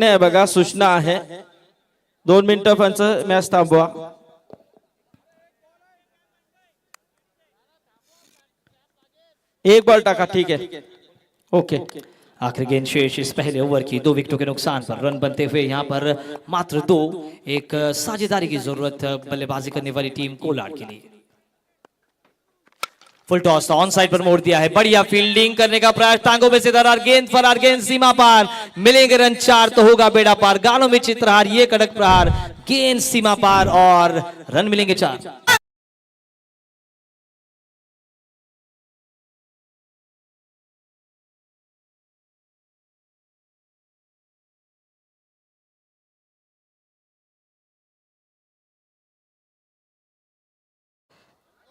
नाही बघा, सूचना आहे 2 मिनिटं पंच मॅच थांबवा. एक बॉल टाका, ठीक है, ओके. आखिरी गेंद शेष इस पहले ओवर की 2 विकेटों के नुकसान पर रन बनते हुए यहाँ पर मात्र 2. एक साझेदारी की जरूरत बल्लेबाजी करने वाली टीम कोलाड के लिए. फुल टॉस ऑन साइड पर मोड़ दिया है. बढ़िया फील्डिंग करने का प्रयास, टांगों में से दरार, गेंद फरार, गेंद सीमा पार. मिलेंगे रन 4 तो होगा बेड़ा पार. गालों में चित्रहार, ये कड़क प्रहार, गेंद सीमा पार और रन मिलेंगे 4.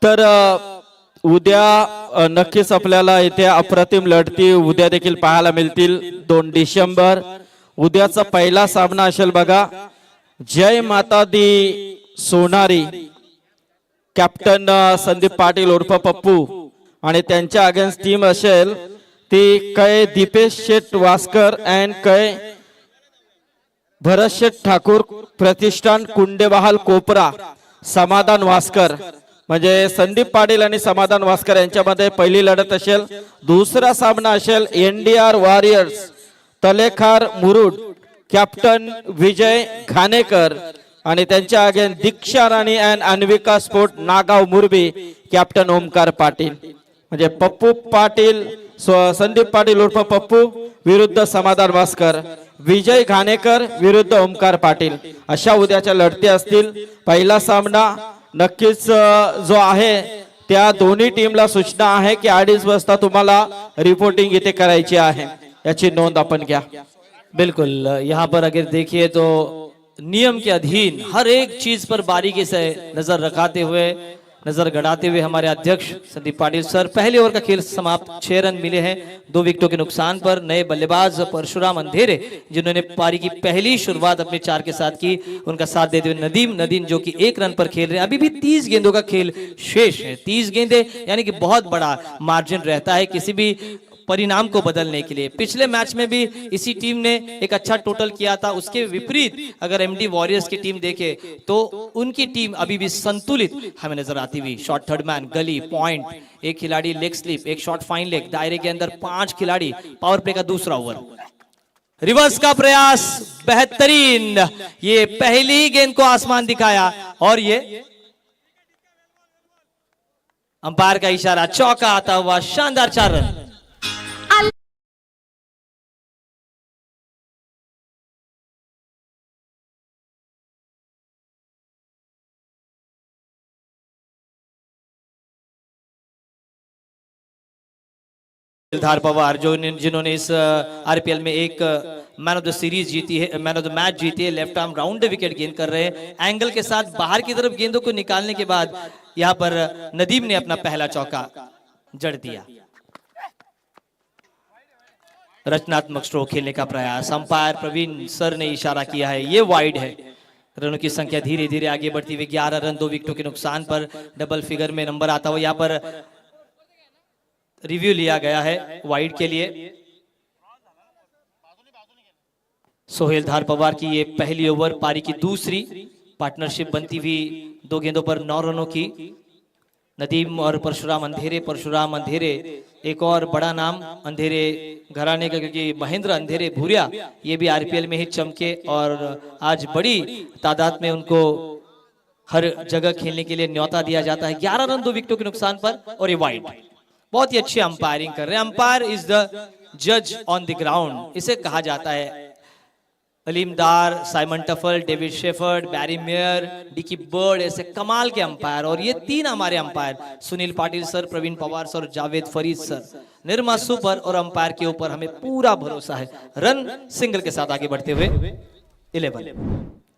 तर उद्या नक्कीच आपल्याला इथे अप्रतिम लढती उद्या देखील पाहायला मिळतील. 2 डिसेंबर उद्याचा पहिला सामना असेल बघा. जय माता दी सोनारी कॅप्टन संदीप पाटील उर्फ पप्पू आणि त्यांच्या अगेन्स्ट टीम असेल ती कै दीपेश शेठ वास्कर अँड कै भरत शेठ ठाकूर प्रतिष्ठान कुंडेबहाल कोपरा समाधान वास्कर. म्हणजे संदीप पाटील आणि समाधान वास्कर यांच्यामध्ये पहिली लढत असेल. दुसरा सामना असेल NDR warriors Talekhar Murud captain Vijay Ghanekar आणि त्यांच्या against Diksha Rani and Anvika sport Nagaon Murbi captain Omkar Patil. म्हणजे पप्पू पाटील संदीप पाटील उर्फ पप्पू विरुद्ध समाधान वास्कर, विजय घाणेकर विरुद्ध ओमकार पाटील, अशा उद्याच्या लढती असतील. पहिला सामना नक्कीच जो आहे त्या दोन्ही टीमला सूचना आहे की 2:30 वाजता तुम्हाला रिपोर्टिंग इथे करायची आहे, याची नोंद आपण घ्या. बिल्कुल, यहाँ पर अगर देखिए तो नियम के अधीन हर एक चीज पर बारीकी से नजर रखाते हुए, नजर गड़ाते हुए हमारे अध्यक्ष संदीप पाटिल सर. पहले ओवर का खेल समाप्त, 6 रन मिले हैं 2 विकेटों के नुकसान पर. नए बल्लेबाज परशुराम अंधेरे जिन्होंने पारी की पहली शुरुआत अपने 4 के साथ की, उनका साथ देते हुए नदीम जो कि 1 रन पर खेल रहे हैं. अभी भी 30 गेंदों का खेल शेष है. 30 गेंदें यानी कि बहुत बड़ा मार्जिन रहता है किसी भी परिणाम को बदलने के लिए. पिछले मैच में भी इसी टीम ने एक अच्छा टोटल किया था. उसके विपरीत अगर एमडी वॉरियर्स की टीम देखे तो उनकी टीम अभी भी संतुलित हमें नजर आती हुई. शॉट थर्ड मैन, गली, पॉइंट, एक खिलाड़ी लेग स्लिप, एक शॉट फाइन लेग, दायरे के अंदर 5 खिलाड़ी, पावर प्ले का दूसरा ओवर. रिवर्स का प्रयास बेहतरीन, ये पहली गेंद को आसमान दिखाया और ये अंपायर का इशारा, चौका आता हुआ, शानदार 4 रन. धार पवार जिन्होंने इस आरपीएल में एक मैन ऑफ द सीरीज जीती है, मैन ऑफ द मैच जीती है. लेफ्ट आर्म राउंड विकेट गेंद कर रहे हैं. एंगल के साथ बाहर की तरफ गेंदों को निकालने के बाद यहां पर नदीम ने अपना पहला चौका जड़ दिया. रचनात्मक स्ट्रोक खेलने का प्रयास, अंपायर प्रवीण सर ने इशारा किया है, ये वाइड है. रनों की संख्या धीरे धीरे आगे बढ़ती हुई 11 रन 2 विकेटों के नुकसान पर डबल फिगर में नंबर आता हुआ. यहां पर रिव्यू लिया गया है वाइड के लिए. सोहेल धार पवार की ये पहली ओवर, पारी की दूसरी. पार्टनरशिप बनती हुई 2 गेंदों पर 9 रनों की. नदीम और परशुराम अंधेरे एक और बड़ा नाम अंधेरे घराने का, क्योंकि महेंद्र अंधेरे भूरिया ये भी आरपीएल में ही चमके और आज बड़ी तादाद में उनको हर जगह खेलने के लिए न्योता दिया जाता है. 11 रन 2 विकेटों के नुकसान पर और ये वाइड. बहुत ही अच्छी अंपायरिंग कर रहे हैं. अंपायर इज द जज ऑन द ग्राउंड, इसे कहा जाता है. Aleem Dar, Simon Taufel, David Shepherd, Barry Meyer, Dickie Bird, ऐसे कमाल के अंपायर. और ये 3 हमारे umpire, Sunil Patil sir, Praveen Pawar sir और जावेद फरीद सर. निर्मा सुपर और अंपायर के ऊपर हमें पूरा भरोसा है. रन सिंगल के साथ आगे बढ़ते हुए 11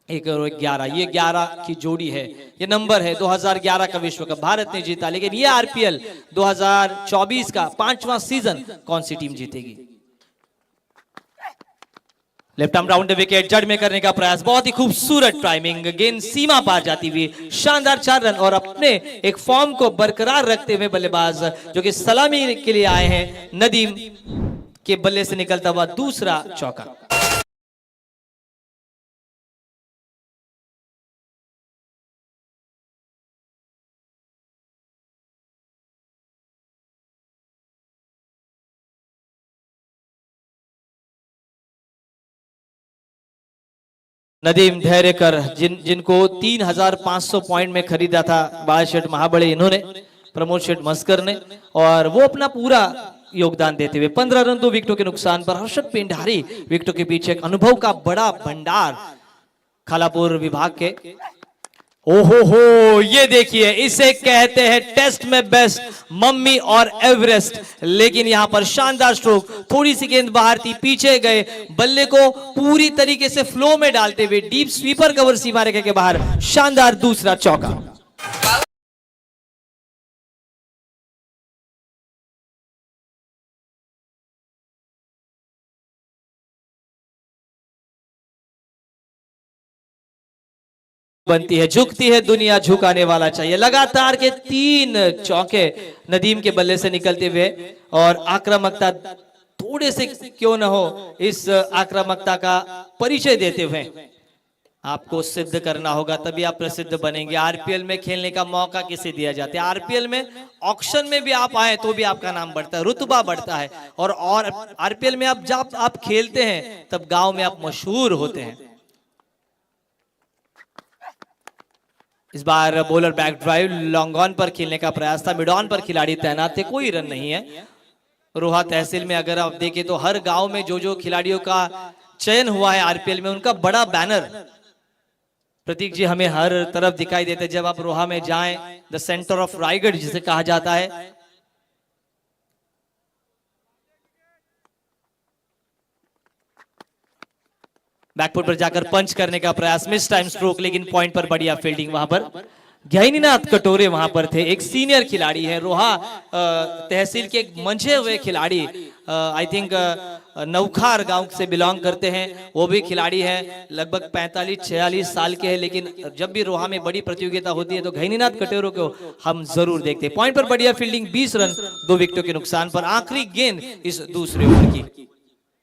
1 और 11, ये 11 की जोड़ी है. ये नंबर है 2011 का विश्व कप भारत ने जीता, लेकिन ये आरपीएल 2024 का 5वां सीजन कौन सी टीम जीतेगी. लेफ्ट आर्म राउंड विकेट जड़ में करने का प्रयास, बहुत ही खूबसूरत टाइमिंग, गेंद सीमा पार जाती हुई, शानदार 4 रन. और अपने एक फॉर्म को बरकरार रखते हुए बल्लेबाज जो कि सलामी के लिए आए हैं, नदीम के बल्ले से निकलता हुआ दूसरा चौका. नदीम धैर्यकर जिनको 3500 पॉइंट में खरीदा था बाल शेठ महाबड़े इन्होंने, प्रमोद शेठ मस्कर ने, और वो अपना पूरा योगदान देते हुए 15 रन 2 विकेटों के नुकसान पर हर्षद पेंडारी विकेटों के पीछे एक अनुभव का बड़ा भंडार खालापुर विभाग के। ओहो हो, ये देखिए, इसे कहते हैं टेस्ट में बेस्ट, मम्मी और एवरेस्ट। लेकिन यहां पर शानदार स्ट्रोक, थोड़ी सी गेंद बाहर थी, पीछे गए, बल्ले को पूरी तरीके से फ्लो में डालते हुए डीप स्वीपर कवर सीमा रेखा के बाहर शानदार दूसरा चौका। बनती है, झुकती है दुनिया, झुकाने वाला चाहिए। लगातार के 3 चौके नदीम के बल्ले से निकलते हुए, और आक्रामकता थोड़े से क्यों न हो, इस आक्रामकता का परिचय देते हुए आपको सिद्ध करना होगा, तभी आप प्रसिद्ध बनेंगे। आरपीएल में खेलने का मौका किसे दिया जाता है? आरपीएल में ऑक्शन में भी आप आए तो भी आपका नाम बढ़ता है, रुतबा बढ़ता है, और आरपीएल में जब आप खेलते हैं तब गांव में आप मशहूर होते हैं। इस बार bowler back drive long on पर खेलने का प्रयास था, मिड ऑन पर खिलाड़ी तैनात थे, कोई रन नहीं है। रोहा तहसील में अगर आप देखें तो हर गांव में जो खिलाड़ियों का चयन हुआ है आरपीएल में, उनका बड़ा बैनर प्रतीक जी हमें हर तरफ दिखाई देते। जब आप रोहा में जाएं, द सेंटर ऑफ रायगढ़ जिसे कहा जाता है, बैकफुट पर जाकर पंच करने का प्रयास, मिस टाइम स्ट्रोक, लेकिन पॉइंट पर बढ़िया फील्डिंग वहां पर। ज्ञानीनाथ कटोरे वहां पर थे, एक सीनियर खिलाड़ी है, रोहा तहसील के एक मंझे हुए खिलाड़ी, आई थिंक नौखार गांव से बिलोंग करते हैं, वो भी खिलाड़ी हैं, लगभग 45-46 साल के हैं। लेकिन जब भी रोहा में बड़ी प्रतियोगिता होती है तो ज्ञानीनाथ कटोरे को हम जरूर देखते हैं। पॉइंट पर बढ़िया फील्डिंग, 20 रन 2 विकेटों के नुकसान पर। आखिरी गेंद इस दूसरे ओवर की।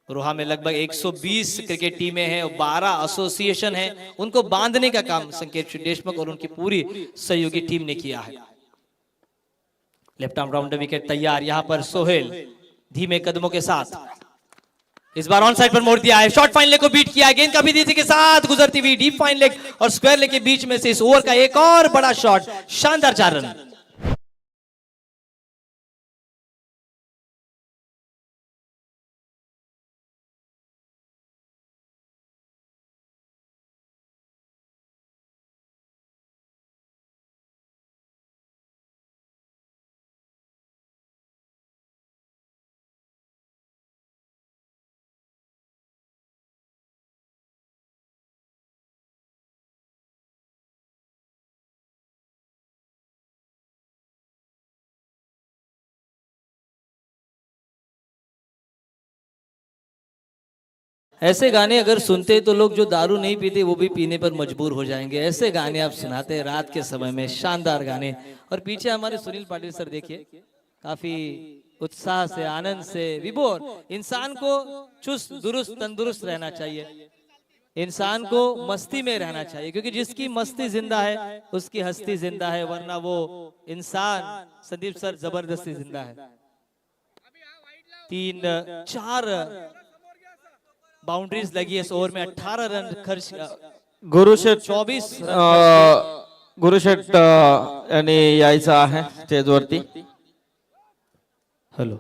रोहा में लगभग 120 क्रिकेट टीमें हैं, 12 एसोसिएशन हैं, उनको बांधने का काम संकेत देशमुख और उनकी पूरी सहयोगी टीम ने किया है। लेफ्ट आर्म राउंडर विकेट तैयार, यहां पर सोहेल धीमे कदमों के साथ इस बार ऑन साइड पर मोड़ दिया है, शॉर्ट फाइन लेग को बीट किया है, गेंद का भी तेजी के साथ गुजरती हुई डीप फाइन लेग और स्क्वायर लेग के बीच में से इस ओवर का एक और बड़ा शॉट, शानदार 4 रन। ऐसे गाने अगर सुनते तो लोग जो दारू नहीं पीते वो भी पीने पर मजबूर हो जाएंगे। ऐसे गाने आप सुनाते हैं रात के समय में, शानदार गाने। और पीछे हमारे सुनील पाटिल सर देखिए, काफी उत्साह से, आनंद से विभोर। इंसान को चुस्त दुरुस्त तंदुरुस्त रहना चाहिए, इंसान को मस्ती में रहना चाहिए, क्योंकि जिसकी मस्ती जिंदा है उसकी हस्ती जिंदा है, वरना वो इंसान संदीप सर जबरदस्ती जिंदा है। 3-4 बाउंड्रीज लगी है इस ओवर में, 18 रन खर्च। गुरुशेठ 24 गुरुशेठ यांनी यायचं आहे स्टेजवरती। हेलो,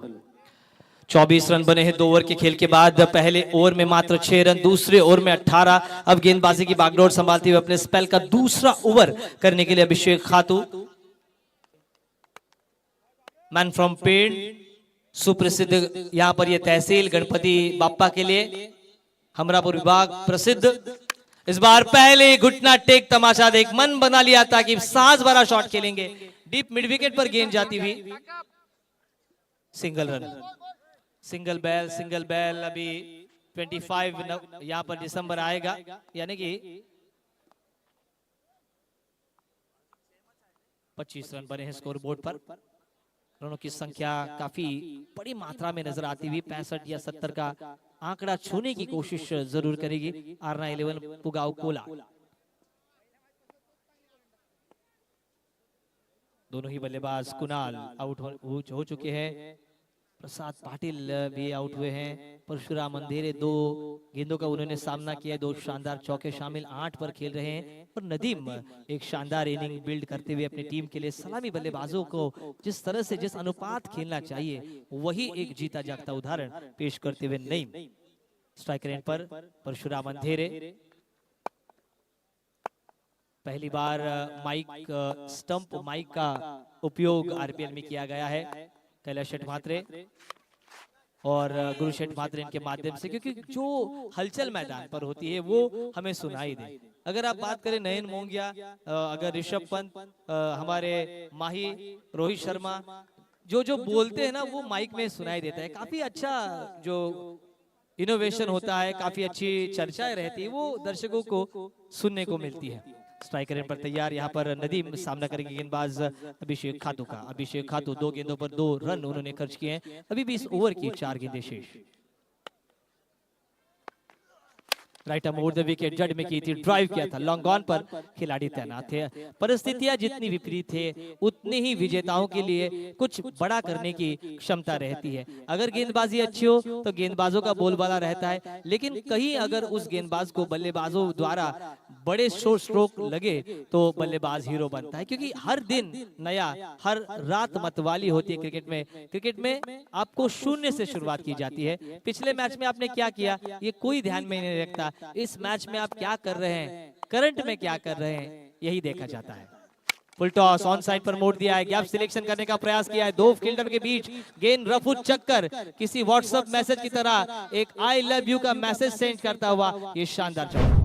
24 रन बने हैं 2 ओवर के खेल के बाद। पहले ओवर में मात्र 6 रन, दूसरे ओवर में 18। अब गेंदबाजी की बागडोर संभालते हुए अपने स्पेल का दूसरा ओवर करने के लिए अभिषेक खातू, मैन फ्रॉम पेड़, सुप्रसिद्ध यहां पर यह तहसील गणपति बाप्पा के लिए हमरापुर विभाग प्रसिद्ध। इस बार पहले घुटना टेक तमाशा देख मन बना लिया था कि सांस भरा शॉट खेलेंगे, डीप मिड विकेट पर गेंद जाती हुई, सिंगल रन, सिंगल बैल। अभी 25 यहां पर दिसंबर आएगा, यानी कि 25 रन बने हैं स्कोर बोर्ड पर। रनों की संख्या काफी बड़ी मात्रा में नजर आती हुई, 65 या 70 का आंकड़ा छूने की कोशिश जरूर करेगी आरना 11 पुगाव कोला। दोनों ही बल्लेबाज कुणाल आउट हो चुके हैं। प्रसाद पाटिल भी आउट हुए हैं। परशुराम अंधेरे 2 गेंदों का उन्होंने सामना किया, 2 शानदार चौके शामिल, 8 पर खेल रहे हैं। और नदीम एक शानदार इनिंग बिल्ड करते हुए अपनी टीम के लिए सलामी बल्लेबाजों को जिस तरह से जिस अनुपात खेलना चाहिए वही एक जीता जागता उदाहरण पेश करते हुए नईम स्ट्राइकर एंड पर परशुराम अंधेरे। पहली बार माइक स्टंप माइक का उपयोग आरपीएल में किया गया है। कैलाश शेठ म्हात्रे और गुरु शेठ म्हात्रे इनके माध्यम से, क्योंकि जो हलचल मैदान पर होती है वो हमें सुनाई दे। अगर आप बात करें नयन मोंगिया, अगर ऋषभ पंत, हमारे माही, रोहित शर्मा, जो जो बोलते हैं ना वो माइक में सुनाई देता है। काफी अच्छा जो इनोवेशन होता है, काफी अच्छी चर्चाएं रहती है, वो दर्शकों को सुनने को मिलती है। स्ट्राइकर पर तैयार, यहाँ पर नदीम सामना करेंगे गेंदबाज अभिषेक खातू का। अभिषेक खातू 2 गेंदों पर 2 रन उन्होंने खर्च किए हैं। अभी भी इस ओवर की 4 गेंदें शेष। राइट मोड़ द विकेट, जड में की थी, ड्राइव किया था, लॉन्ग ऑन पर खिलाड़ी तैनात थे। परिस्थितियां जितनी विपरीत थे उतनी ही विजेताओं के लिए कुछ बड़ा करने की क्षमता रहती है। अगर गेंदबाजी अच्छी हो तो गेंदबाजों का बोलबाला रहता है, लेकिन कहीं अगर उस गेंदबाज को बल्लेबाजों द्वारा बड़े स्ट्रोक लगे तो बल्लेबाज हीरो बनता है। क्योंकि हर दिन नया, हर रात मतवाली होती है क्रिकेट में। क्रिकेट में आपको 0 से शुरुआत की जाती है। पिछले मैच में आपने क्या किया ये कोई ध्यान में नहीं रखता, इस मैच में आप क्या कर रहे हैं, करंट में क्या कर रहे हैं, यही देखा जाता है। फुल टॉस ऑन साइड पर मोड़ दिया है, गैप सिलेक्शन करने का प्रयास किया है, 2 फील्डर के बीच गेंद रफू चक्कर, किसी व्हाट्सएप मैसेज की तरह एक आई लव यू का मैसेज सेंड करता हुआ ये शानदार चौका।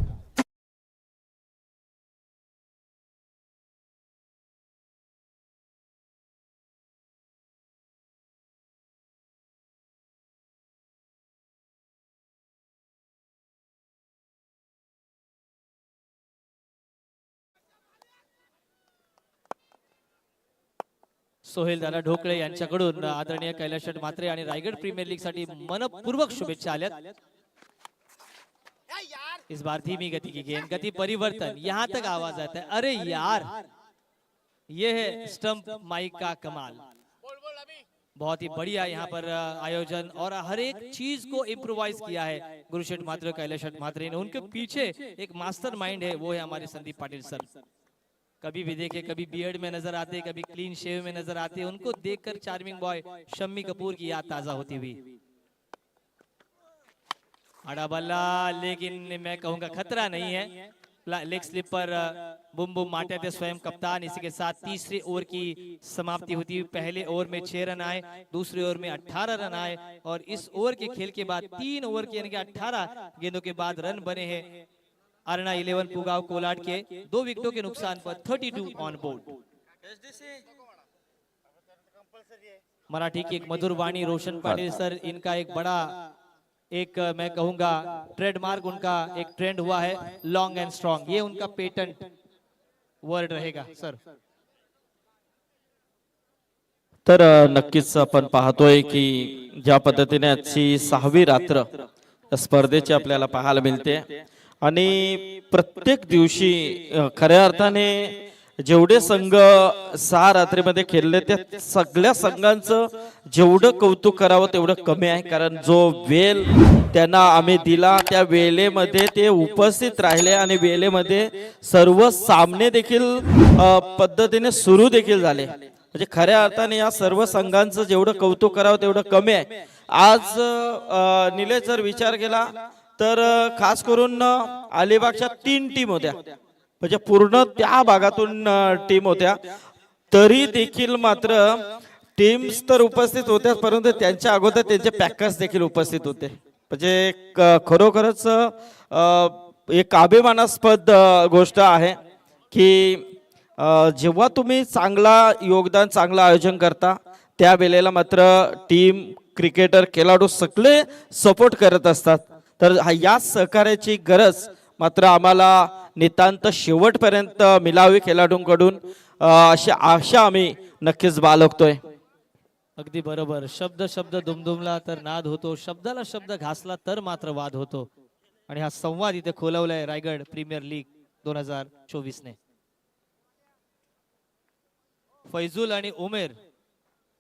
सोहेल दादा ढोकळे यांच्याकडून आदरणीय कैलाश शेठ म्हात्रे आणि रायगड प्रीमियर लीग साठी मनपूर्वक शुभेच्छा आल्यात। इस बार धीमी गति की गेंद, गति परिवर्तन, यहां तक आवाज आता है, अरे यार ये है स्टंप माइक का कमाल। बहुत ही बढ़िया यहाँ पर आयोजन और हर एक चीज को इम्प्रोवाइज किया है गुरु शेठ म्हात्रे, कैलाश शेठ म्हात्रे ने। उनके पीछे एक मास्टरमाइंड है, वो है हमारे संदीप पाटिल सर। कभी भी देखे, कभी बियर्ड में नजर आते, कभी क्लीन शेव में नजर आते, उनको देखकर चार्मिंग बॉय शम्मी कपूर की याद ताजा होती हुई। आड़ा बल्ला, लेकिन मैं कहूंगा खतरा नहीं है। लेग स्लिप पर बुम बुम माटे थे स्वयं कप्तान। इसी के साथ तीसरे ओवर की समाप्ति होती हुई। पहले ओवर में 6 रन आए, दूसरे ओवर में 18 रन आए और इस ओवर के खेल के बाद 3 ओवर के यानी कि 18 गेंदों के बाद रन बने हैं अरना 11 पुगाव कोलाड के। 2 विकेटों के नुकसान पर 32 ऑन बोर्ड। मराठी की एक मधुर वाणी रोशन पाटिल सर, इनका एक बड़ा एक मैं कहूंगा ट्रेडमार्क, उनका एक ट्रेंड हुआ है लॉन्ग एंड स्ट्रॉन्ग, ये उनका पेटेंट वर्ड रहेगा सर। तर नक्कीच आपण पाहतोय की ज्या पद्धतीने आजची 6वी रात्र स्पर्धेची आपल्याला पाहायला मिळते आणि प्रत्येक दिवशी खऱ्या अर्थाने जेवढे संघ 6 रात्रीमध्ये खेळले त्या सगळ्या संघांचं जेवढं कौतुक करावं तेवढं कमी आहे। कारण जो वेळ त्यांना आम्ही दिला त्या वेळेमध्ये ते उपस्थित राहिले आणि वेळेमध्ये सर्व सामने देखील पद्धतीने सुरू देखील झाले। म्हणजे खऱ्या अर्थाने या सर्व संघांचं जेवढं कौतुक करावं तेवढं कमी आहे। आज निलेश जर विचार केला तर खास करून अलिबागच्या 3 टीम होत्या, म्हणजे पूर्ण त्या भागातून टीम होत्या, तरी देखील मात्र टीम्स तर उपस्थित होत्या परंतु त्यांच्या अगोदर त्यांचे पॅकर्स देखील उपस्थित होते। म्हणजे खरोखरच एक अभिमानास्पद गोष्ट आहे की जेव्हा तुम्ही चांगला योगदान, चांगलं आयोजन करता त्या वेळेला मात्र टीम, क्रिकेटर, खेळाडू सगळे सपोर्ट करत असतात। तर या सहकार्याची गरज मात्र आम्हाला नितांत शेवटपर्यंत मिळावी खेळाडूंकडून, अशी आशा आम्ही नक्कीच बाळगतोय। अगदी बरोबर, शब्द शब्द दुमदुमला तर नाद होतो, शब्दाला शब्द घासला तर मात्र वाद होतो। आणि हा संवाद इथे खोलवलाय रायगड प्रीमियर लीग 2024 ने। फैजुल आणि उमेर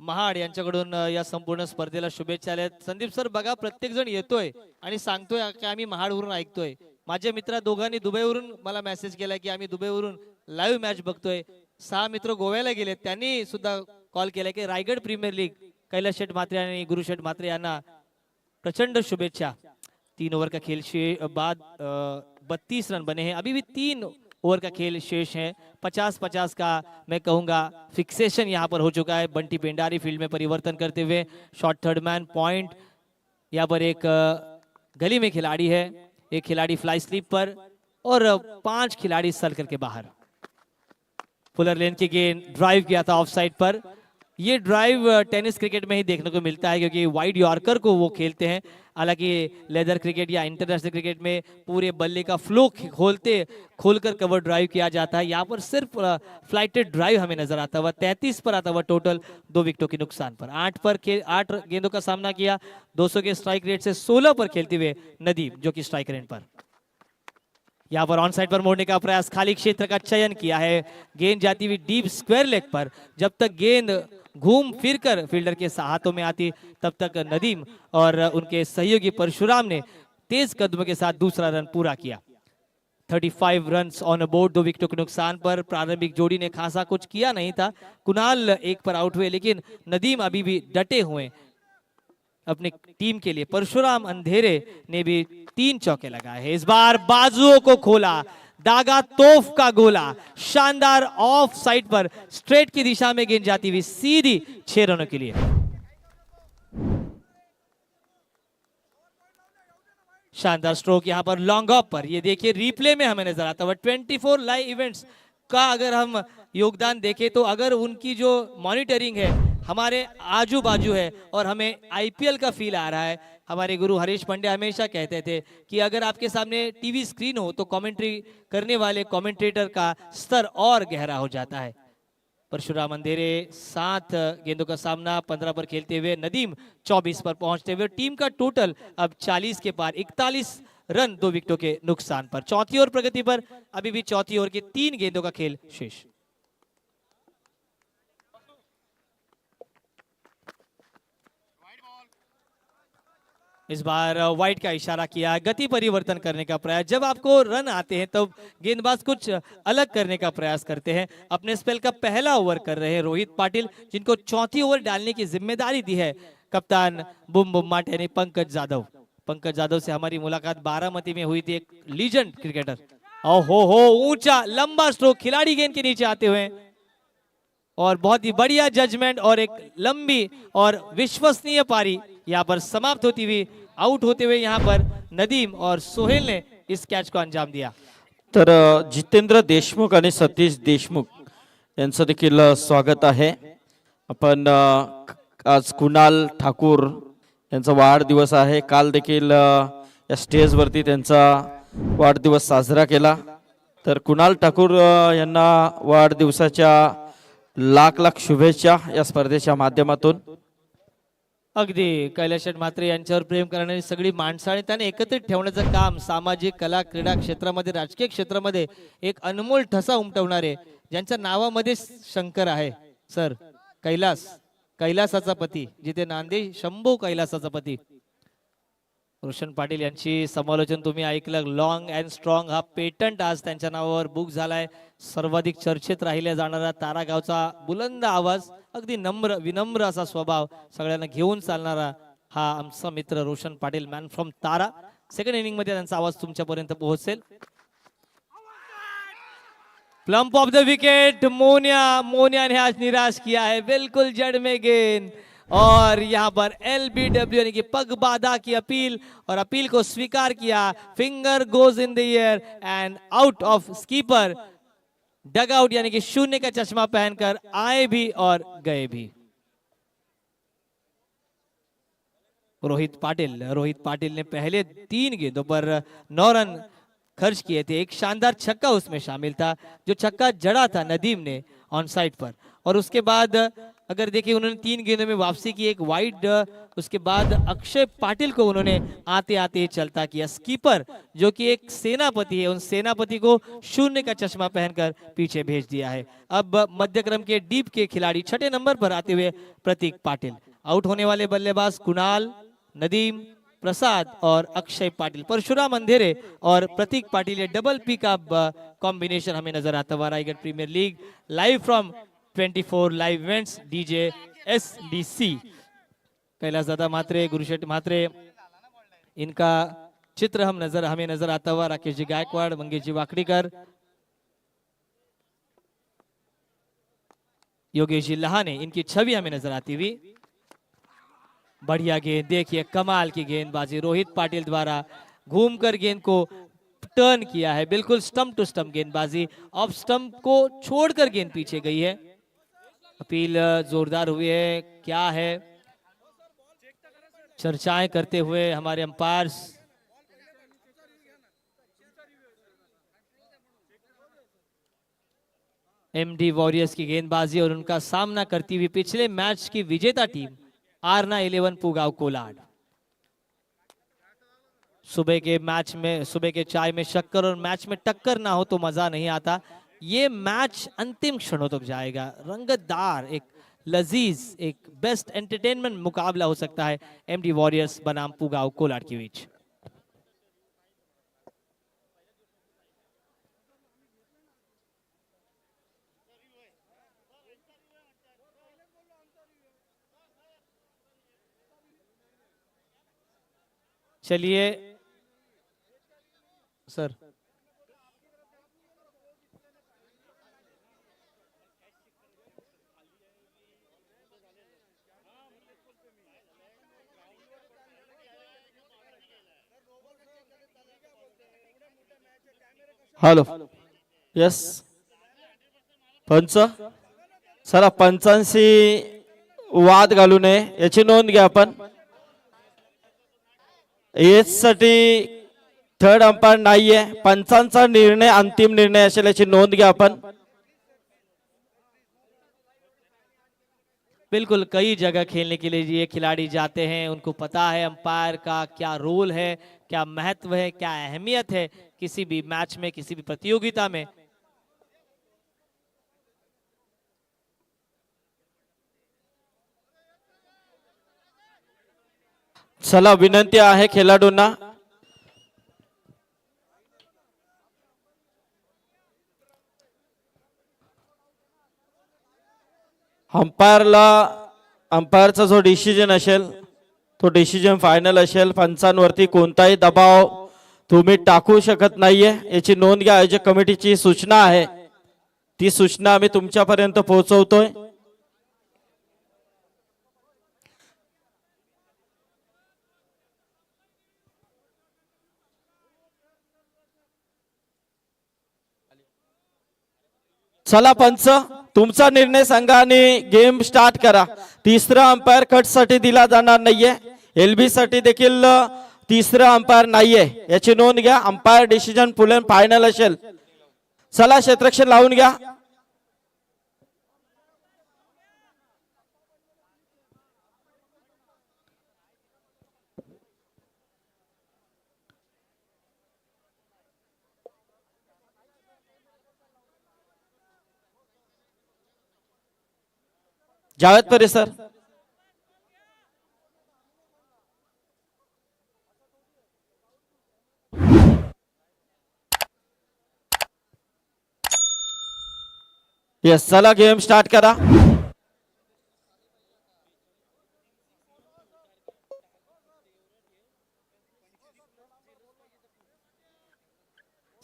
महाड यांच्याकडून या संपूर्ण स्पर्धेला शुभेच्छा आल्या. संदीप सर बघा, प्रत्येक जण येतोय आणि सांगतोय की आम्ही महाडवरून ऐकतोय. माझे मित्र दोघांनी दुबईवरून मला मेसेज केला की आम्ही दुबईवरून लाईव्ह मॅच बघतोय. 6 मित्र गोव्याला गेले, त्यांनी सुद्धा कॉल केला की रायगड प्रीमियर लीग कैलाश शेठ म्हात्रे आणि गुरु शेठ म्हात्रे यांना प्रचंड शुभेच्छा. 3 ओवर का खेल बाद 32 रन बने हैं. अभी भी 3 ओवर का खेल शेष है. 50-50 का मैं कहूंगा फिक्सेशन यहाँ पर हो चुका है. बंटी पेंडारी फील्ड में परिवर्तन करते हुए शॉर्ट थर्ड मैन पॉइंट. यहाँ पर एक गली में खिलाड़ी है, एक खिलाड़ी फ्लाई स्लीप पर और 5 खिलाड़ी सर्कल के बाहर. फुलर लेन की गेंद ड्राइव किया था ऑफ साइड पर. ये ड्राइव टेनिस क्रिकेट में ही देखने को मिलता है क्योंकि वाइड यॉर्कर को वो खेलते हैं. हालांकि लेदर क्रिकेट या इंटरनेशनल क्रिकेट में पूरे बल्ले का फ्लो खोलकर कवर ड्राइव किया जाता है. यहाँ पर सिर्फ फ्लाइटेड ड्राइव हमें नजर आता हुआ. 33 पर आता हुआ टोटल 2 विकेटों के नुकसान पर. 8 गेंदों का सामना किया. 200 के स्ट्राइक रेट से 16 पर खेलते हुए नदीम जो कि स्ट्राइक रेट पर. यहाँ पर ऑन साइड पर मोड़ने का प्रयास, खाली क्षेत्र का चयन किया है. गेंद जाती हुई डीप स्क्वायर लेग पर. जब तक गेंद घूम फिरकर फील्डर के हाथों में आती तब तक नदीम और उनके सहयोगी परशुराम ने तेज कदमों के साथ दूसरा रन पूरा किया. 35 रन्स ऑन बोर्ड. 2 विकेटों के नुकसान पर. प्रारंभिक जोड़ी ने खासा कुछ किया नहीं था. कुणाल 1 पर आउट हुए, लेकिन नदीम अभी भी डटे हुए अपनी टीम के लिए. परशुराम अंधेरे ने भी 3 चौके लगाए हैं. इस बार बाजुओं को खोला, दागा तोफ का गोला. शानदार ऑफ साइड पर स्ट्रेट की दिशा में गेंद जाती हुई सीधी 6 रनों के लिए. शानदार स्ट्रोक यहां पर लॉन्ग ऑफ पर. ये देखिए रिप्ले में हमें नजर आता हुआ. 24 लाइव इवेंट्स का अगर हम योगदान देखें तो अगर उनकी जो मॉनिटरिंग है हमारे आजू बाजू है और हमें आईपीएल का फील आ रहा है. हमारे गुरु हरीश पांडे हमेशा कहते थे कि अगर आपके सामने टीवी स्क्रीन हो तो कमेंट्री करने वाले कमेंटेटर का स्तर और गहरा हो जाता है. परशुराम अंधेरे 7 गेंदों का सामना 15 पर खेलते हुए. नदीम 24 पर पहुंचते हुए. टीम का टोटल अब 40 के पार. 41 रन 2 विकेटों के नुकसान पर. चौथी ओवर प्रगति पर. अभी भी चौथी ओवर के 3 गेंदों का खेल शेष. इस बार वाइड का इशारा किया. गति परिवर्तन करने का प्रयास. जब आपको रन आते हैं तब गेंदबाज कुछ अलग करने का प्रयास करते हैं. अपने स्पेल का पहला ओवर कर रहे हैं रोहित पाटिल, जिनको चौथी ओवर डालने की जिम्मेदारी दी है कप्तान बुम बुम माट यानी पंकज जाधव. पंकज जाधव से हमारी मुलाकात बारामती में हुई थी. एक लीजेंड क्रिकेटर. ओहो हो, ऊंचा लंबा स्ट्रोक, खिलाड़ी गेंद के नीचे आते हुए और बहुत ही बढ़िया जजमेंट और एक लंबी और विश्वसनीय पारी यहाँ पर समाप्त होती हुई. आउट होते हुए यहाँ पर नदीम और सोहेल ने इस कैच को अंजाम दिया. तर जितेंद्र देशमुख आणि सतीश देशमुख यांचं देखील स्वागत आहे. आपण आज कुणाल ठाकूर यांचा वाढदिवस आहे. काल देखील या स्टेजवरती त्यांचा वाढदिवस साजरा केला. तर कुणाल ठाकूर यांना वाढदिवसाच्या लाख लाख शुभेच्छा या स्पर्धेच्या माध्यमातून. अगदी कैलाश म्हात्रे यांच्यावर प्रेम करणारी सगळी माणसं आणि त्यांना एकत्रित ठेवण्याचं काम सामाजिक, कला, क्रीडा क्षेत्रामध्ये, राजकीय क्षेत्रामध्ये एक अनमोल ठसा उमटवणारे, ज्यांच्या नावामध्ये शंकर आहे. सर कैलास, कैलासाचा पती, जिथे नांदे शंभू कैलासाचा पती. रोशन पाटील यांची समालोचन तुम्ही ऐकलं. लॉंग अँड स्ट्रॉंग हा पेटंट आज त्यांच्या नावावर बुक झालाय. सर्वाधिक चर्चेत राहिल्या जाणारा तारा गावचा बुलंद आवाज, अगदी नम्र विनम्र असा स्वभाव, सगळ्यांना घेऊन चालणारा हा आमचा मित्र Roshan Patil, man from Tara. Second inning मध्ये त्यांचा आवाज तुमच्यापर्यंत पोहोचेल. Plumb off the wicket. Monia ने आज निराश किया है. बिल्कुल जड़ में गेंद और यहाँ पर LBW यानी कि पग बाधा की अपील और अपील को स्वीकार किया. Finger goes in the air and out of skipper. Duck out यानी कि शून्य का चश्मा पहनकर आए भी और गए भी. रोहित पाटिल ने पहले 3 गेंदों पर 9 रन खर्च किए थे. एक शानदार छक्का उसमें शामिल था, जो छक्का जड़ा था नदीम ने ऑन साइड पर. और उसके बाद अगर देखिए उन्होंने 3 गेंदों में वापसी की, एक वाइड, उसके बाद अक्षय पाटिल को उन्होंने आते आते चलता किया। स्कीपर जो कि एक सेनापति है, उन सेनापति को शून्य का चश्मा पहनकर पीछे भेज दिया है। अब मध्यक्रम के डीप के खिलाड़ी 6ठे नंबर पर आते हुए प्रतीक पाटिल। आउट होने वाले बल्लेबाज कुणाल, नदीम, प्रसाद और अक्षय पाटिल। परशुराम अंधेरे और प्रतीक पाटिल, ये डबल पी का कॉम्बिनेशन हमें नजर आता हुआ Raigad premier league live from 24 live events DJ SDC। कैलाशदादा म्हात्रे, गुरुशेठ म्हात्रे, इनका चित्र हमें नजर आता हुआ। राकेश जी गायकवाड़, मंगेश जी वाकड़ीकर, योगेश जी लहाने, इनकी छवि हमें नजर आती हुई। बढ़िया गेंद, देखिए कमाल की गेंदबाजी रोहित पाटिल द्वारा, घूमकर गेंद को टर्न किया है, बिल्कुल स्टंप टू स्टंप गेंदबाजी। ऑफ स्टंप को छोड़कर गेंद पीछे गई है। अपील जोरदार हुई है, क्या है चर्चाएं करते हुए हमारे अंपायर्स। MD वॉरियर्स की गेंदबाजी और उनका सामना करती हुई पिछले मैच की विजेता टीम आरना 11 पुगाव कोलाड। सुबह के चाय में शक्कर और मैच में टक्कर ना हो तो मजा नहीं आता। ये मैच अंतिम क्षणों तक जाएगा, रंगतदार, एक लजीज, एक बेस्ट एंटरटेनमेंट मुकाबला हो सकता है MD वॉरियर्स बनाम पुगाव कोलाड के बीच। चलिए सर, हॅलो, यस पंच, चला पंचांशी वाद घालू नये याची नोंद घ्या आपण। साठी थर्ड अंपायर नाहीये, पंचांचा निर्णय अंतिम निर्णय असेल याची नोंद घ्या आपण। बिल्कुल कई जगह खेलने के लिए ये खिलाड़ी जाते हैं, उनको पता है अंपायर का क्या रोल है, क्या महत्व है, क्या अहमियत है किसी भी मैच में, किसी भी प्रतियोगिता में। चला विनंती आहे खेळाडूंना, अंपायरचा जो डिसिजन असेल तो डिसिजन फायनल असेल। पंचांवरती कोणताही दबाव तुम्ही टाकू शकत नाहीये याची नोंद घ्या। आयोजक कमिटीची सूचना आहे, ती सूचना आम्ही तुमच्यापर्यंत पोहोचवतोय। चला पंच, तुमचा निर्णय सांगा आणि गेम स्टार्ट करा। तिसरा अंपायर कट साठी दिला जाणार नाहीये, LB साठी देखील तिसरा अंपायर नाहीये याची नोंद घ्या। Umpire decision full and final असेल। चला क्षेत्ररक्षण लावून घ्या। जावेद परिसर, यस, चला गेम स्टार्ट करा।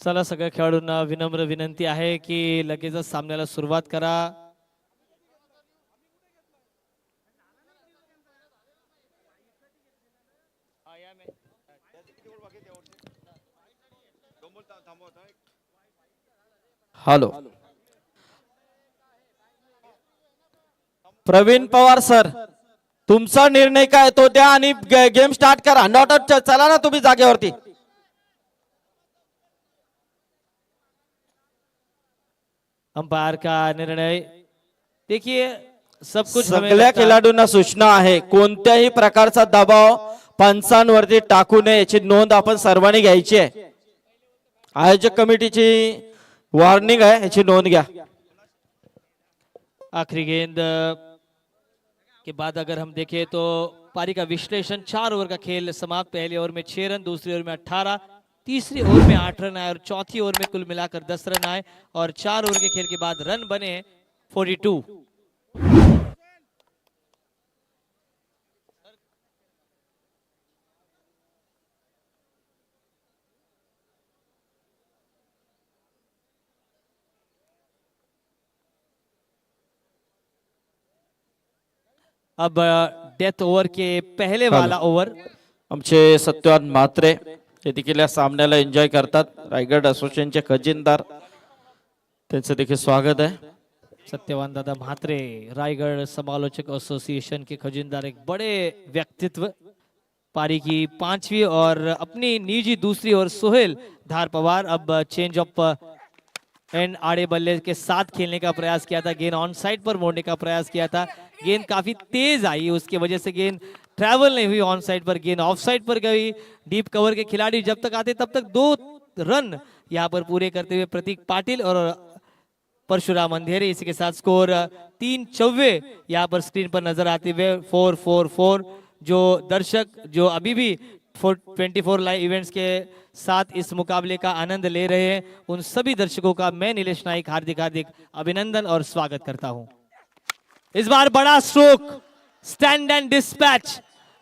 चला सगळ्या खेळाडूंना विनम्र विनंती आहे की लगेचच सामन्याला सुरुवात करा। हॅलो, प्रवीण पवार सर, तुमचा निर्णय काय तो द्या आणि गेम स्टार्ट करा। नॉट आउट, चला ना तुम्ही जागेवरती। अंपायर का निर्णय देखिए सब कुछ हमें सगळ्या लगता है- खेळाडूंना सूचना आहे, कोणत्याही प्रकारचा दबाव पंचांवरती टाकू नये याची नोंद आपण सर्वांनी घ्यायची आहे. आयोजक कमिटीची वॉर्निंग आहे, याची नोंद घ्या. आखिरी गेंद के बाद अगर हम देखें तो पारी का विश्लेषण 4 ओवर का खेल समाप्त. पहले ओवर में 6 रन, दूसरी ओवर में 18, तीसरी ओवर में 8 रन आए और चौथी ओवर में कुल मिलाकर 10 रन आए और 4 ओवर के खेल के बाद रन बने 42. अब डेथ ओवर के पहले वाला ओवर आमचे सत्यवान म्हात्रे हे देखील या सामन्याला एन्जॉय करतात. रायगड असोसिएशनचे खजिनदार, त्यांचं देखील स्वागत आहे. सत्यवान दादा म्हात्रे, रायगढ़ समालोचक एसोसिएशन के खजिनदार, एक बड़े व्यक्तित्व. पारी की 5वीं और अपनी निजी दूसरी ओवर सोहेल धार पवार अब चेंज ऑफ एंड आड़े बल्ले के साथ खेलने का प्रयास किया था. गेंद ऑन साइड पर मोड़ने का प्रयास किया था. गेंद काफी तेज आई, उसके वजह से गेंद ट्रैवल नहीं हुई ऑन साइड पर, गेंद ऑफ साइड पर गई. डीप कवर के खिलाड़ी जब तक आते तब तक 2 रन यहाँ पर पूरे करते हुए प्रतीक पाटिल और परशुराम अंधेरे. इसी के साथ स्कोर 3 चौवे यहाँ पर स्क्रीन पर नजर आते हुए 4-4-4. जो दर्शक जो अभी भी 24 लाइव इवेंट्स के साथ इस मुकाबले का आनंद ले रहे हैं, उन सभी दर्शकों का मैं नीलेश नाइक हार्दिक हार्दिक अभिनंदन और स्वागत करता हूं. इस बार बड़ा stroke, stand and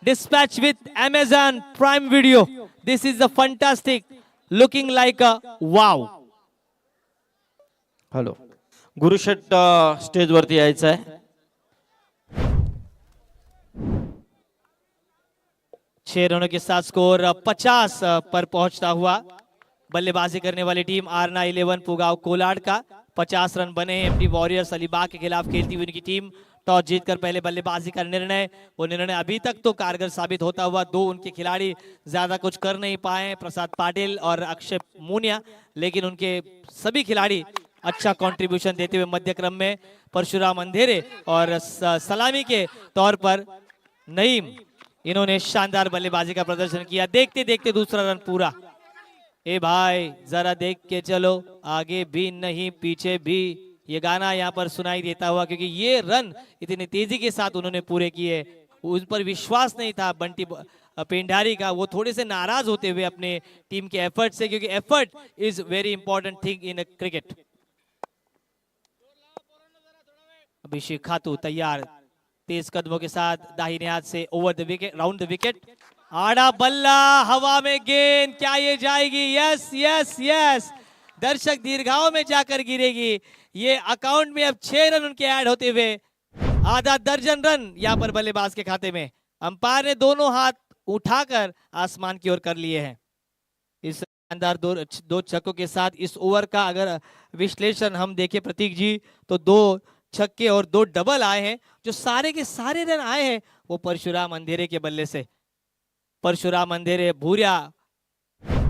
dispatch with Amazon Prime Video. This is the fantastic, looking like a wow. Hello, गुरुशेट स्टेज वरती यायचं आहे. 6 रनों के साथ स्कोर 50 पर पहुंचता हुआ बल्लेबाजी करने वाली टीम आरना 11 पुगाव कोलाड का. 50 रन बने हैं. एमडी वॉरियर्स अलीबाग के खिलाफ खेलती हुई उनकी टीम टॉस जीतकर पहले बल्लेबाजी का निर्णय, वो निर्णय अभी तक तो कारगर साबित होता हुआ. 2 उनके खिलाड़ी ज्यादा कुछ कर नहीं पाए, प्रसाद पाटिल और अक्षय मुनिया, लेकिन उनके सभी खिलाड़ी अच्छा कंट्रीब्यूशन देते हुए मध्य क्रम में परशुराम अंधेरे और सलामी के तौर पर नईम, इन्होंने शानदार बल्लेबाजी का प्रदर्शन किया. देखते देखते दूसरा रन पूरा. ए भाई जरा देख के चलो, आगे भी नहीं पीछे भी, ये गाना यहाँ पर सुनाई देता हुआ, क्योंकि ये रन इतनी तेजी के साथ उन्होंने पूरे किए. उन पर विश्वास नहीं था बंटी पेंडारी का. वो थोड़े से नाराज होते हुए अपने टीम के एफर्ट से, क्योंकि effort is very important thing in cricket. Abhishek Khatu तैयार, तेज कदमों के साथ दाहिने हाथ से over the wicket, round the wicket. आड़ा बल्ला, हवा में गेंद, क्या ये जाएगी? यस यस यस, दर्शक दीर्घाओं में जाकर गिरेगी. ये अकाउंट में अब 6 रन उनके ऐड होते हुए आधा दर्जन रन यहाँ पर बल्लेबाज के खाते में. अंपायर ने दोनों हाथ उठाकर आसमान की ओर कर लिए हैं. इस शानदार दो छक्कों के साथ इस ओवर का अगर विश्लेषण हम देखें प्रतीक जी, तो 2 छक्के और 2 डबल आए हैं. जो सारे के सारे रन आए हैं वो परशुराम अंधेरे के बल्ले से. परशुराम अंधेरे, भूरिया,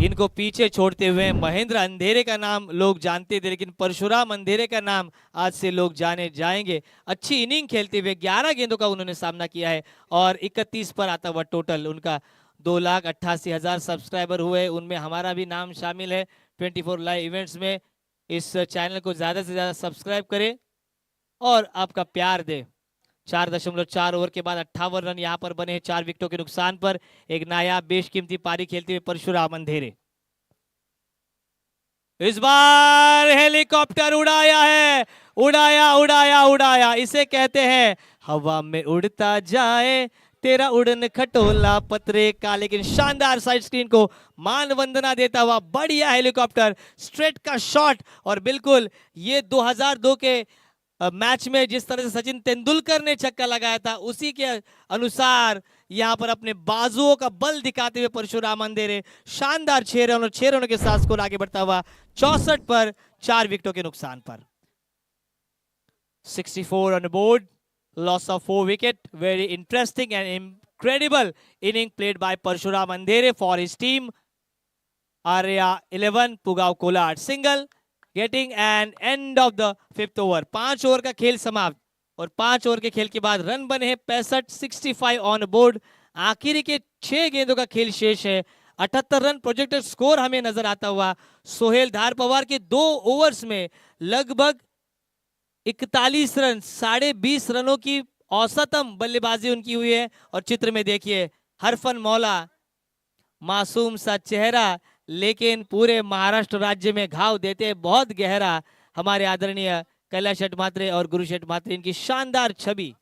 इनको पीछे छोड़ते हुए महेंद्र अंधेरे का नाम लोग जानते थे, लेकिन परशुराम अंधेरे का नाम आज से लोग जाने जाएंगे. अच्छी इनिंग खेलते हुए 11 गेंदों का उन्होंने सामना किया है और 31 पर आता हुआ टोटल उनका 2,88,000 सब्सक्राइबर हुए. उनमें हमारा भी नाम शामिल है 24 लाइव इवेंट्स में. इस चैनल को ज्यादा से ज्यादा सब्सक्राइब करें और आपका प्यार दे. 4.4 ओवर के बाद 58 रन यहाँ पर बने हैं 4 विकेटों के नुकसान पर. एक नायाब बेशकीमती पारी खेलते हुए परशुराम अंधेरे. इस बार हेलीकॉप्टर उड़ाया है, उड़ाया उड़ाया उड़ाया. इसे कहते हैं हवा में उड़ता जाए तेरा उड़न खटोला पतरे का. लेकिन शानदार साइड स्क्रीन को मान वंदना देता हुआ बढ़िया हेलीकॉप्टर, स्ट्रेट का शॉट. और बिल्कुल ये 2002 के मैच में जिस तरह से सचिन तेंदुलकर ने छक्का लगाया था, उसी के अनुसार यहां पर अपने बाजुओं का बल दिखाते हुए परशुराम अंधेरे शानदार 6 रन और 6 रनों के साथ स्कोर आगे बढ़ता हुआ 64 पर 4 विकेटों के नुकसान पर. 64 on the board, loss of 4 wicket. Very interesting and incredible inning played by Parshuram Andhere for his team. Arya 11 Pugav Kolad single, getting an end of the 5th over. 5 over का खेल समाप्त. और 5 ओवर के खेल के बाद run बने हैं 65, 65 ऑन बोर्ड। आखिरी के 6 गेंदों का खेल शेष है। 78 रन प्रोजेक्टेड स्कोर हमें नजर आता हुआ। सोहेल धार पवार के 2 ओवर्स में लगभग 41 रन, 20.5 रनों की औसतम बल्लेबाजी उनकी हुई है। और चित्र में देखिए हरफन मौला, मासूम सा चेहरा लेकिन पूरे महाराष्ट्र राज्य में घाव देते हैं बहुत गहरा। हमारे आदरणीय कैलाश शेठ म्हात्रे और गुरु शेठ म्हात्रे, इनकी शानदार छवि।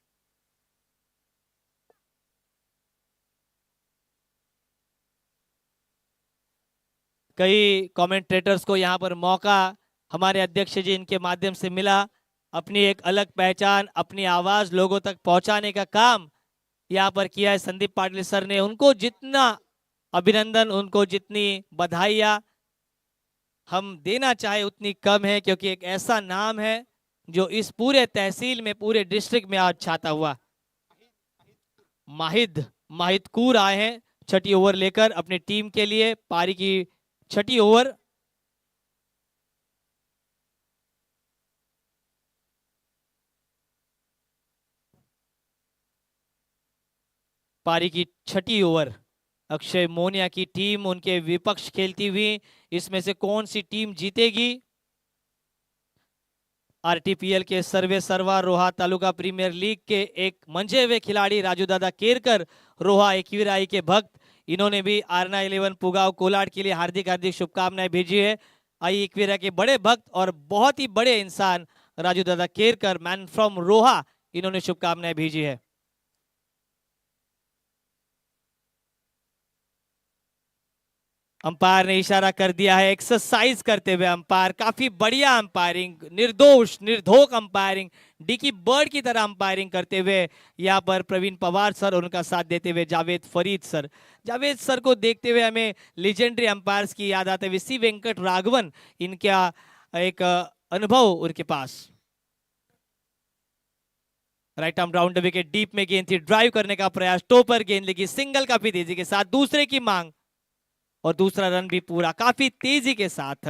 कई कमेंटेटर्स को यहाँ पर मौका हमारे अध्यक्ष जी इनके माध्यम से मिला अपनी एक अलग पहचान, अपनी आवाज लोगों तक पहुंचाने का काम यहाँ पर किया है संदीप पाटिल सर ने। उनको जितना अभिनंदन, उनको जितनी बधाइयाँ हम देना चाहे उतनी कम है, क्योंकि एक ऐसा नाम है जो इस पूरे तहसील में, पूरे डिस्ट्रिक्ट में आज छाता हुआ। माहिद कूर आए हैं छठी ओवर लेकर अपनी टीम के लिए। पारी की छठी ओवर। पारी की छठी ओवर अक्षय मोनिया की टीम, उनके विपक्ष खेलती हुई। इसमें से कौन सी टीम जीतेगी? आरटीपीएल के सर्वे सर्वा रोहा तालुका प्रीमियर लीग के एक मंजे हुए खिलाड़ी राजू दादा केरकर, रोहा एकवीराई के भक्त, इन्होंने भी आरना 11 पुगाव कोलाड के लिए हार्दिक हार्दिक शुभकामनाएं भेजी है। आई एकवीरा के बड़े भक्त और बहुत ही बड़े इंसान राजू दादा केरकर, मैन फ्रॉम रोहा, इन्होंने शुभकामनाएं भेजी है। अंपायर ने इशारा कर दिया है, एक्सरसाइज करते हुए अंपायर, काफी बढ़िया अंपायरिंग, निर्दोष निर्धोक अंपायरिंग, डिकी बर्ड की तरह अंपायरिंग करते हुए यहाँ पर प्रवीण पवार सर और उनका साथ देते हुए जावेद फरीद सर। जावेद सर को देखते हुए हमें लेजेंडरी अंपायर्स की याद आते हुए सी वेंकट राघवन, इनका एक अनुभव उनके पास। Right arm round wicket, deep में गेंद थी, ड्राइव करने का प्रयास, टोपर गेंद लगी, सिंगल काफी तेजी के साथ, दूसरे की मांग और दूसरा रन भी पूरा काफी तेजी के साथ।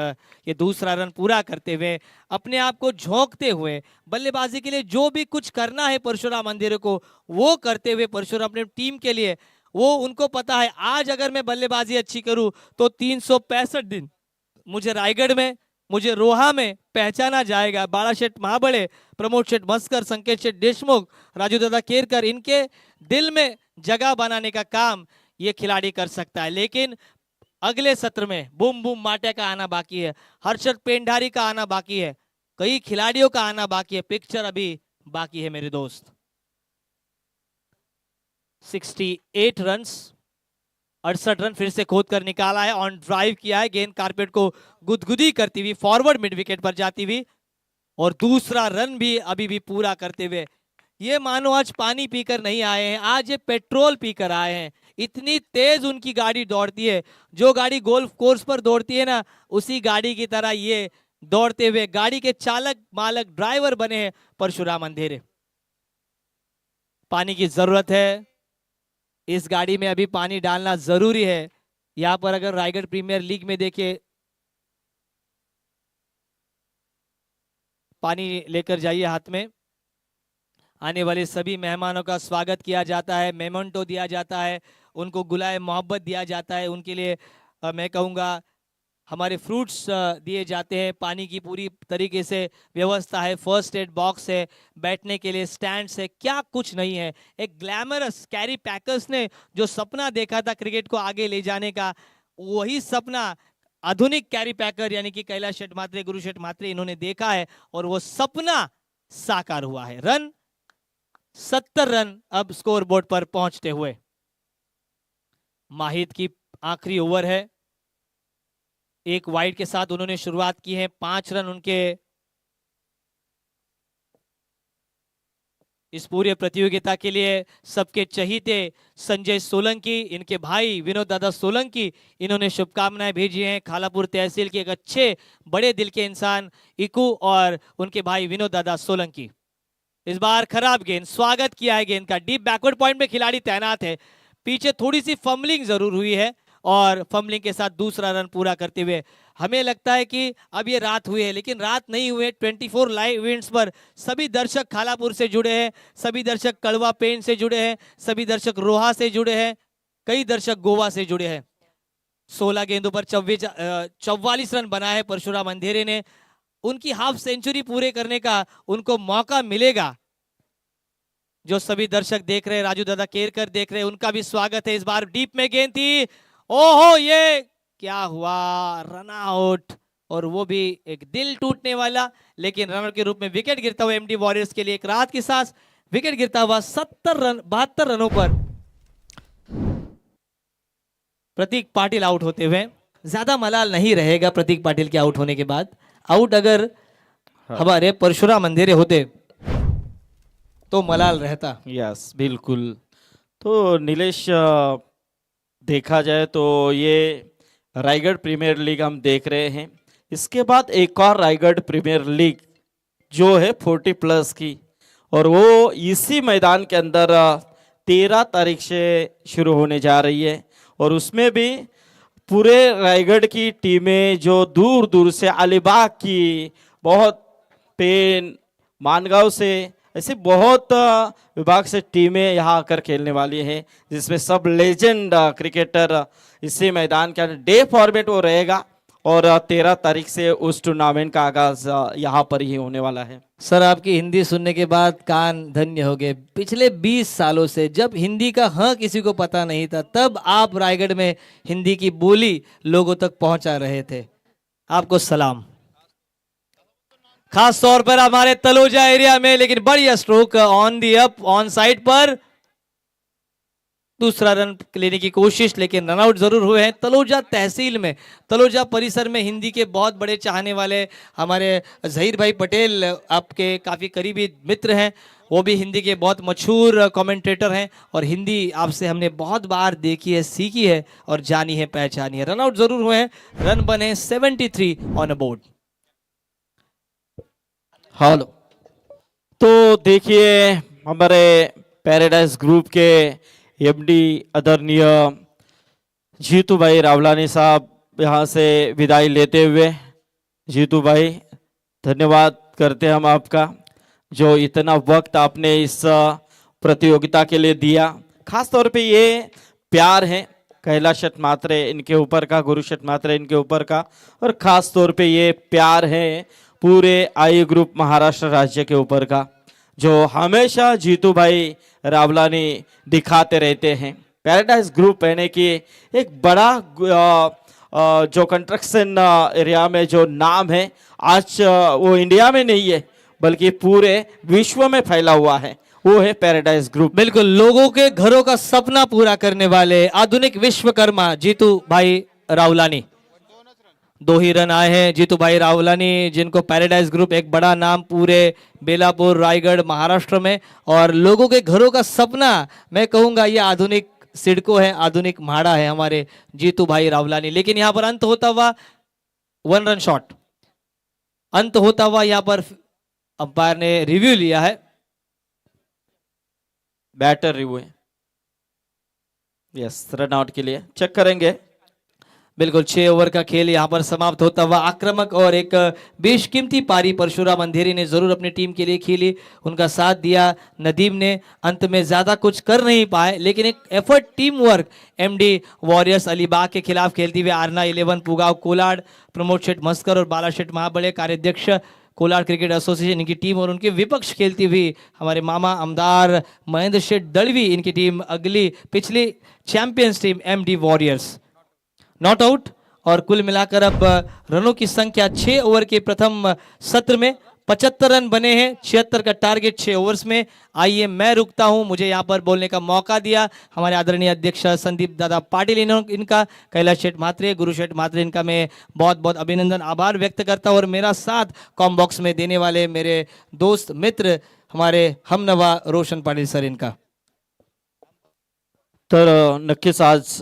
ये दूसरा रन पूरा करते हुए, अपने आप को झोंकते हुए, बल्लेबाजी के लिए जो भी कुछ करना है परशुराम अंधेरे को वो करते हुए, परशुराम अपने टीम के लिए, वो उनको पता है आज अगर मैं बल्लेबाजी अच्छी करूं तो 365 दिन मुझे रायगढ़ में, मुझे रोहा में पहचाना जाएगा। बाला शेठ महाबड़े, प्रमोद शेठ मस्कर, संकेत शेठ देशमुख, राजू दादा केरकर, इनके दिल में जगह बनाने का काम ये खिलाड़ी कर सकता है। लेकिन अगले सत्र में बूम बूम माटे का आना बाकी है, हर्षद पेंडारी का आना बाकी है, कई खिलाड़ियों का आना बाकी है, पिक्चर अभी बाकी है मेरे दोस्त। 68 रन्स, 68 रन फिर से खोद कर निकाला है, ऑन ड्राइव किया है, गेंद कारपेट को गुदगुदी करती हुई फॉरवर्ड मिड विकेट पर जाती हुई, और दूसरा रन भी अभी भी पूरा करते हुए। ये मानो आज पानी पीकर नहीं आए हैं, आज ये पेट्रोल पीकर आए हैं। इतनी तेज उनकी गाड़ी दौड़ती है, जो गाड़ी गोल्फ कोर्स पर दौड़ती है ना, उसी गाड़ी की तरह ये दौड़ते हुए गाड़ी के चालक, मालक, ड्राइवर बने हैं परशुराम अंधेरे। पानी की जरूरत है, इस गाड़ी में अभी पानी डालना जरूरी है। यहां पर अगर रायगढ़ प्रीमियर लीग में देखिए, पानी लेकर जाइए हाथ में। आने वाले सभी मेहमानों का स्वागत किया जाता है, मेमेंटो दिया जाता है, उनको गुलाए मोहब्बत दिया जाता है, उनके लिए मैं कहूँगा हमारे फ्रूट्स दिए जाते हैं। पानी की पूरी तरीके से व्यवस्था है, फर्स्ट एड बॉक्स है, बैठने के लिए स्टैंड्स है, क्या कुछ नहीं है। एक ग्लैमरस कैरी पैकर्स ने जो सपना देखा था क्रिकेट को आगे ले जाने का, वही सपना आधुनिक कैरी पैकर यानी कि कैलाश शेठ म्हात्रे, गुरु शेठ म्हात्रे, इन्होंने देखा है और वो सपना साकार हुआ है। रन 70 रन अब स्कोर बोर्ड पर पहुंचते हुए। माहिद की आखिरी ओवर है, एक वाइड के साथ उन्होंने शुरुआत की है। 5 रन उनके इस पूरे प्रतियोगिता के लिए सबके चहीते संजय सोलंकी, इनके भाई विनोद दादा सोलंकी, इन्होंने शुभकामनाएं भेजी हैं। खालापुर तहसील के एक अच्छे बड़े दिल के इंसान इकू और उनके भाई विनोद दादा सोलंकी। इस बार खराब गेंद, स्वागत किया है गेंद का, डीप बैकवर्ड पॉइंट में खिलाड़ी तैनात है, पीछे थोड़ी सी फम्बलिंग जरूर हुई है और फम्बलिंग के साथ दूसरा रन पूरा करते हुए हमें लगता है कि अब ये रात हुई है, लेकिन रात नहीं हुए। 24 लाइव इवेंट्स पर सभी दर्शक खालापुर से जुड़े हैं, सभी दर्शक कड़वा पेन से जुड़े हैं, सभी दर्शक रोहा से जुड़े हैं, कई दर्शक गोवा से जुड़े हैं। 16 गेंदों पर 44 रन बनाए परशुराम अंधेरे ने। उनकी हाफ सेंचुरी पूरे करने का उनको मौका मिलेगा। जो सभी दर्शक देख रहे हैं, राजू दादा केरकर देख रहे हैं, उनका भी स्वागत है। इस बार डीप में गेंद थी, ओहो ये क्या हुआ, रन आउट, और वो भी एक दिल टूटने वाला, लेकिन रनर के रूप में विकेट गिरता हुआ एमडी वॉरियर्स के लिए एक राहत की सांस। विकेट गिरता हुआ 72 रनों पर प्रतीक पाटिल आउट होते हुए। ज्यादा मलाल नहीं रहेगा प्रतीक पाटिल के आउट होने के बाद। आउट अगर हमारे परशुराम अंधेरे होते तो मलाल रहता। यस बिल्कुल। तो नीलेश, देखा जाए तो ये रायगढ़ प्रीमियर लीग हम देख रहे हैं। इसके बाद एक और रायगढ़ प्रीमियर लीग जो है 40+ की, और वो इसी मैदान के अंदर 13 तारीख से शुरू होने जा रही है। और उसमें भी पूरे रायगढ़ की टीमें जो दूर दूर से, अलीबाग की, बहुत पेन, मानगांव से, ऐसे बहुत विभाग से टीमें यहाँ आकर खेलने वाली हैं, जिसमें सब लेजेंड क्रिकेटर इसी मैदान के अंदर डे फॉर्मेट वो रहेगा। और 13 तारीख से उस टूर्नामेंट का आगाज यहाँ पर ही होने वाला है। सर, आपकी हिंदी सुनने के बाद कान धन्य हो गए। पिछले 20 सालों से जब हिंदी का हाँ किसी को पता नहीं था, तब आप रायगढ़ में हिंदी की बोली लोगों तक पहुंचा रहे थे। आपको सलाम। खास तौर पर हमारे तलोजा एरिया में, लेकिन बढ़िया stroke on the up, on side पर दूसरा रन लेने की कोशिश, लेकिन रन आउट जरूर हुए हैं। तलोजा तहसील में, तलोजा परिसर में हिंदी के बहुत बड़े चाहने वाले हमारे जहीर भाई पटेल आपके काफी करीबी मित्र हैं। वो भी हिंदी के बहुत मशहूर कमेंटेटर हैं, और हिंदी आपसे हमने बहुत बार देखी है, सीखी है और जानी है, पहचानी है। रन आउट जरूर हुए हैं, रन बने 73 ऑन अ बोर्ड। हेलो, तो देखिए हमारे पैराडाइज ग्रुप के एमडी आदरणीय जीतू भाई रावलानी साहब यहाँ से विदाई लेते हुए, जीतू भाई धन्यवाद करते हैं हम आपका, जो इतना वक्त आपने इस प्रतियोगिता के लिए दिया। खास तौर पे ये प्यार है कैलाश शतमात्रे इनके ऊपर का, गुरु शतमात्रे इनके ऊपर का, और खास तौर पे ये प्यार है पूरे आई ग्रुप महाराष्ट्र राज्य के ऊपर का, जो हमेशा जीतू भाई रावलानी दिखाते रहते हैं। पैराडाइज ग्रुप यानी कि एक बड़ा जो कंस्ट्रक्शन एरिया में जो नाम है, आज वो इंडिया में नहीं है बल्कि पूरे विश्व में फैला हुआ है, वो है पैराडाइज ग्रुप। बिल्कुल, लोगों के घरों का सपना पूरा करने वाले आधुनिक विश्वकर्मा जीतू भाई रावलानी। 2 ही रन आए हैं जीतू भाई रावलानी, जिनको पैराडाइज ग्रुप एक बड़ा नाम पूरे बेलापुर, रायगढ़, महाराष्ट्र में, और लोगों के घरों का सपना मैं कहूंगा ये आधुनिक सिडको है, आधुनिक म्हाड़ा है हमारे जीतू भाई रावलानी। लेकिन यहाँ पर अंत होता हुआ 1 रन शॉट, अंत होता हुआ यहाँ पर अंपायर ने रिव्यू लिया है, बैटर रिव्यू है, यस, रन आउट के लिए चेक करेंगे। बिल्कुल, 6 ओवर का खेल यहाँ पर समाप्त होता हुआ। आक्रामक और एक बेशकीमती पारी परशुराम अंधेरी ने जरूर अपनी टीम के लिए खेली, उनका साथ दिया नदीम ने। अंत में ज्यादा कुछ कर नहीं पाए, लेकिन एक effort, team work MD warriors Alibag के खिलाफ खेलती हुई आरना 11 पुगाव कोलाड, प्रमोद शेठ मस्कर और बाला शेठ महाबड़े कार्याध्यक्ष कोलाड क्रिकेट एसोसिएशन इनकी टीम, और उनके विपक्ष खेलती हुई हमारे मामा आमदार महेंद्र शेठ दलवी इनकी टीम, अगली पिछली champions team MD warriors not out. और कुल मिलाकर अब रनों की संख्या 6 ओवर के प्रथम सत्र में 75 रन बने हैं, 76 का टारगेट 6 ओवर्स में। आइए मैं रुकता हूं, मुझे यहां पर बोलने का मौका दिया हमारे आदरणीय अध्यक्ष संदीप दादा पाटिल, इनका, कैलाश शेठ म्हात्रे, गुरु शेठ म्हात्रे, इनका मैं बहुत बहुत अभिनंदन, आभार व्यक्त करता हूं। और मेरा साथ कॉम बॉक्स में देने वाले मेरे दोस्त मित्र हमारे हमनवा रोशन पाटिल सर, इनका। तर नक्कीच आज